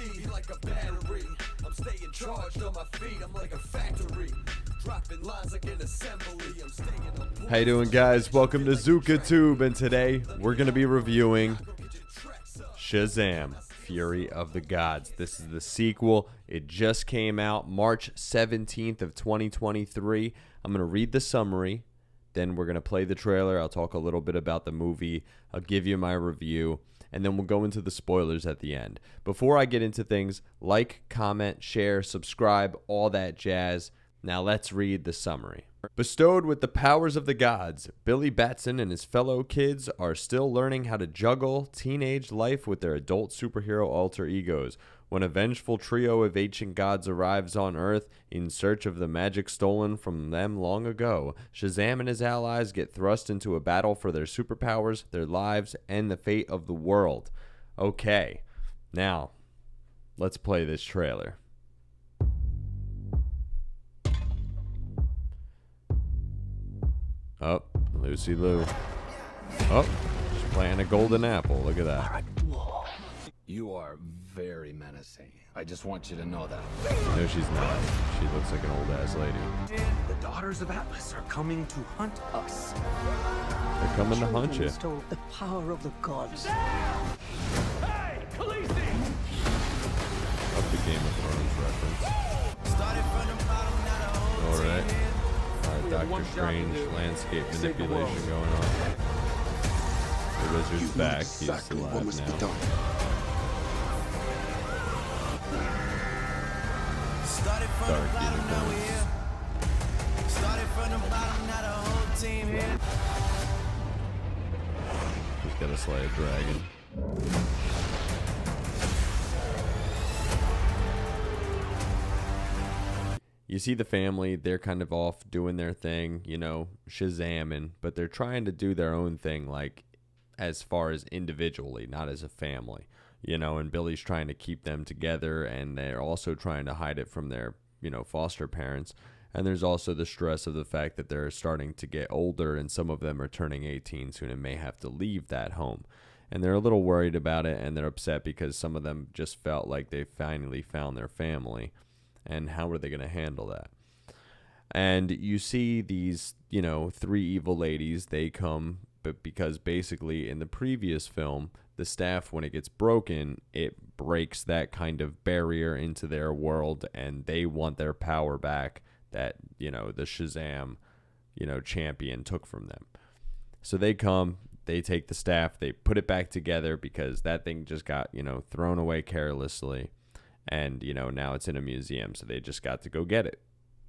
speed like a battery. I'm staying charged on my feet, I'm like a factory. Dropping lines like an assembly. I'm staying on point. How you doing, guys? Welcome to ZukaTube, and today we're going to be reviewing Shazam, Fury of the Gods. This is the sequel. It just came out March 17th of 2023. I'm going to read the summary, then we're going to play the trailer. I'll talk a little bit about the movie. I'll give you my review, and then we'll go into the spoilers at the end. Before I get into things, like, comment, share, subscribe, all that jazz. Now let's read the summary. Bestowed with the powers of the gods, Billy Batson and his fellow kids are still learning how to juggle teenage life with their adult superhero alter egos. When a vengeful trio of ancient gods arrives on Earth in search of the magic stolen from them long ago, Shazam and his allies get thrust into a battle for their superpowers, their lives, and the fate of the world. Okay, now let's play this trailer. Oh, Lucy Lou. Oh, she's playing a golden apple. Look at that. You are very menacing. I just want you to know that. No, she's not. She looks like an old-ass lady. The daughters of Atlas are coming to hunt us. They're coming to hunt you. Stole the power of the gods. Hey, Khaleesi! Up the Game of Thrones reference. Alright. Doctor Strange landscape manipulation going on. The wizard's back. He's alive now. Dark unicorns. He's gotta slay a dragon. You see the family, they're kind of off doing their thing, you know, Shazamming, but they're trying to do their own thing, like, as far as individually, not as a family, you know, and Billy's trying to keep them together, and they're also trying to hide it from their, you know, foster parents, and there's also the stress of the fact that they're starting to get older, and some of them are turning 18 soon and may have to leave that home, and they're a little worried about it, and they're upset because some of them just felt like they finally found their family. And how are they going to handle that? And you see these, you know, three evil ladies. They come, but because basically in the previous film, the staff, when it gets broken, it breaks that kind of barrier into their world, and they want their power back that, you know, the Shazam, you know, champion took from them. So they come, they take the staff, they put it back together because that thing just got, you know, thrown away carelessly. And, you know, now it's in a museum, so they just got to go get it.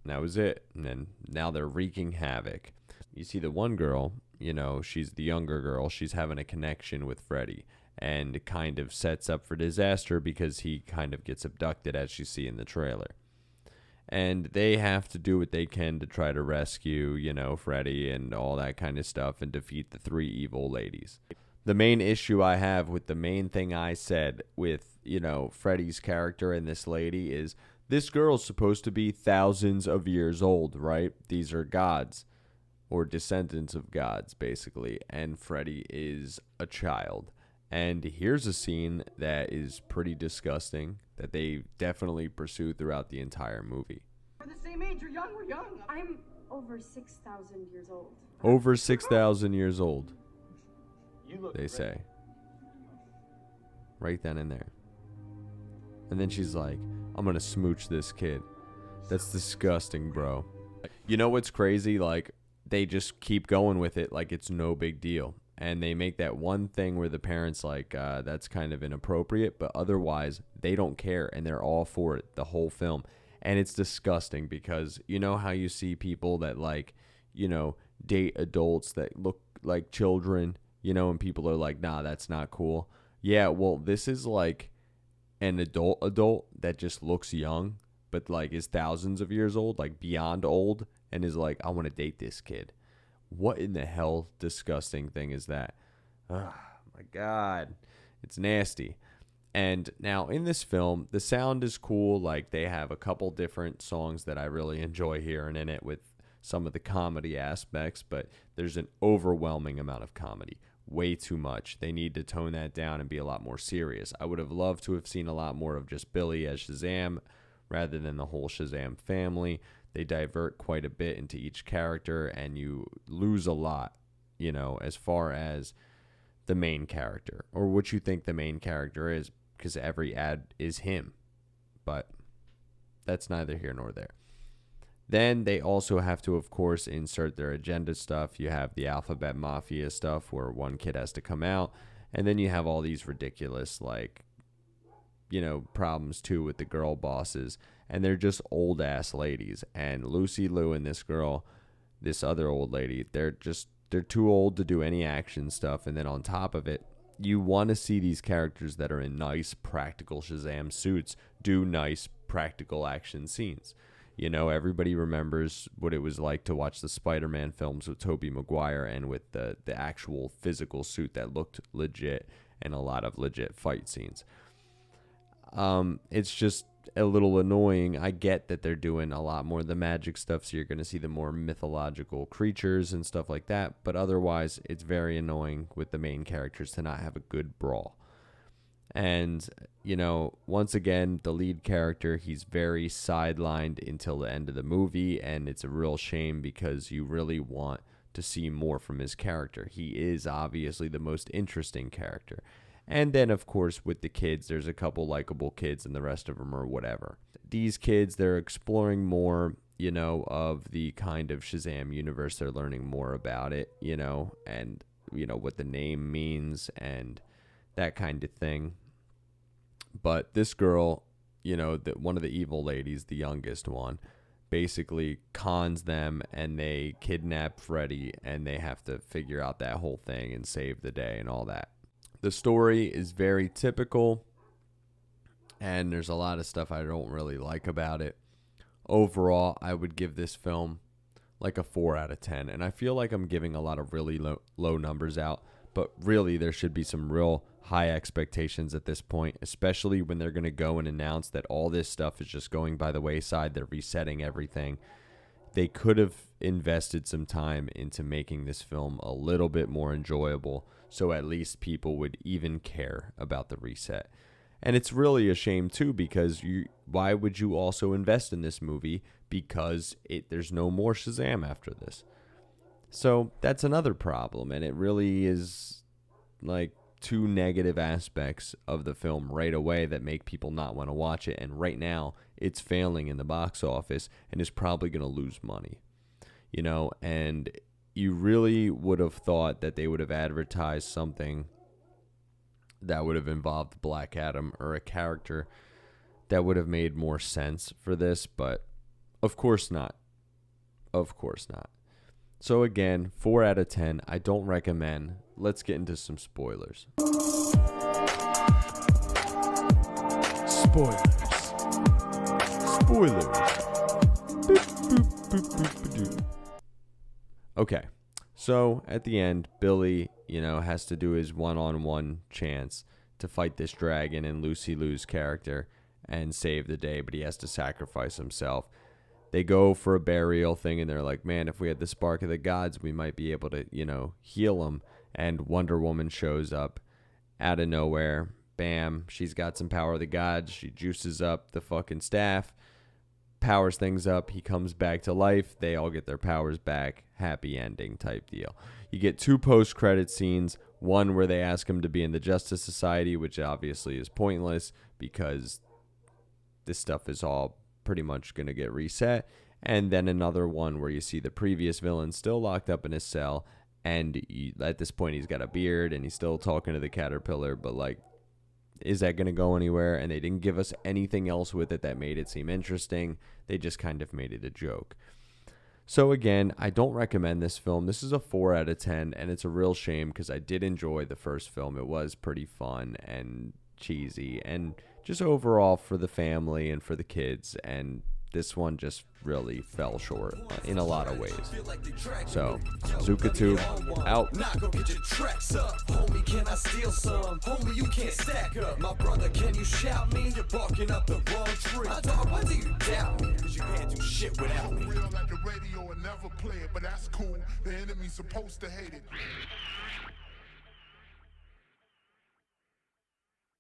And that was it. And then now they're wreaking havoc. You see the one girl, you know, she's the younger girl. She's having a connection with Freddy and kind of sets up for disaster because he kind of gets abducted, as you see in the trailer. And they have to do what they can to try to rescue, you know, Freddy and all that kind of stuff and defeat the three evil ladies. The main issue I have with the main thing I said with, you know, Freddy's character and this lady is this girl's supposed to be thousands of years old, right? These are gods or descendants of gods, basically. And Freddy is a child. And here's a scene that is pretty disgusting that they definitely pursue throughout the entire movie. We're the same age. You're young. We're young. I'm over 6,000 years old. Over 6,000 years old, they say. Right then and there. And then she's like, I'm gonna smooch this kid. That's disgusting, bro. You know what's crazy? Like, they just keep going with it like it's no big deal. And they make that one thing where the parents like, that's kind of inappropriate, but otherwise they don't care and they're all for it the whole film. And it's disgusting because you know how you see people that, like, you know, date adults that look like children, you know, and people are like, nah, that's not cool. Yeah, well, this is like an adult that just looks young, but like is thousands of years old, like beyond old, and is like, I want to date this kid. What in the hell disgusting thing is that? Oh my God, it's nasty. And now in this film, the sound is cool. Like, they have a couple different songs that I really enjoy hearing in it with some of the comedy aspects, but there's an overwhelming amount of comedy. way too much. They need to tone that down and be a lot more serious. I would have loved to have seen a lot more of just Billy as Shazam rather than the whole Shazam family. They divert quite a bit into each character, and you lose a lot, you know, as far as the main character or what you think the main character is, because every ad is him. But that's neither here nor there. Then they also have to, of course, insert their agenda stuff. You have the Alphabet Mafia stuff where one kid has to come out. And then you have all these ridiculous, like, you know, problems, too, with the girl bosses. And they're just old-ass ladies. And Lucy Liu and this girl, this other old lady, they're too old to do any action stuff. And then on top of it, you want to see these characters that are in nice, practical Shazam suits do nice, practical action scenes. You know, everybody remembers what it was like to watch the Spider-Man films with Tobey Maguire and with the actual physical suit that looked legit and a lot of legit fight scenes. It's just a little annoying. I get that they're doing a lot more of the magic stuff, so you're going to see the more mythological creatures and stuff like that, but otherwise it's very annoying with the main characters to not have a good brawl. And, you know, once again, the lead character, he's very sidelined until the end of the movie, and it's a real shame because you really want to see more from his character. He is obviously the most interesting character. And then, of course, with the kids, there's a couple likable kids and the rest of them are whatever. These kids, they're exploring more, you know, of the kind of Shazam universe. They're learning more about it, you know, and, you know, what the name means and that kind of thing. But this girl, you know, one of the evil ladies, the youngest one, basically cons them and they kidnap Freddy and they have to figure out that whole thing and save the day and all that. The story is very typical and there's a lot of stuff I don't really like about it. Overall, I would give this film like a 4 out of 10. And I feel like I'm giving a lot of really low numbers out, but really there should be some real high expectations at this point, especially when they're going to go and announce that all this stuff is just going by the wayside. They're resetting everything. They could have invested some time into making this film a little bit more enjoyable, so at least people would even care about the reset. And it's really a shame too, because why would you also invest in this movie? Because there's no more Shazam after this. So that's another problem, and it really is like two negative aspects of the film right away that make people not want to watch it. And right now it's failing in the box office and is probably going to lose money, you know, and you really would have thought that they would have advertised something that would have involved Black Adam or a character that would have made more sense for this, but of course not. Of course not. So again, 4 out of 10. I don't recommend. Let's get into some spoilers. Spoilers. Okay, so at the end, Billy, you know, has to do his one-on-one chance to fight this dragon and Lucy Liu's character and save the day, but he has to sacrifice himself. They go for a burial thing, and they're like, man, if we had the spark of the gods, we might be able to, you know, heal him. And Wonder Woman shows up out of nowhere. Bam, she's got some power of the gods. She juices up the fucking staff, powers things up. He comes back to life. They all get their powers back. Happy ending type deal. You get 2 post-credit scenes. One where they ask him to be in the Justice Society, which obviously is pointless because this stuff is all pretty much going to get reset. And then another one where you see the previous villain still locked up in his cell, and at this point he's got a beard and he's still talking to the caterpillar, but like, is that going to go anywhere? And they didn't give us anything else with it that made it seem interesting. They just kind of made it a joke. So again, I don't recommend this film. This is a 4 out of 10, and it's a real shame because I did enjoy the first film. It was pretty fun and cheesy and just overall for the family and for the kids, and this one just really fell short in a lot of ways. So, Zuka 2 out. Not go get your tracks up. Homie, can I steal some? Homie, you can't stack up. My brother, can you shout me? You're barking up the wrong tree. My dog, why do you doubt me? Cause you can't do shit without me. Real like the radio and never play it, but that's cool. The enemy's supposed to hate it.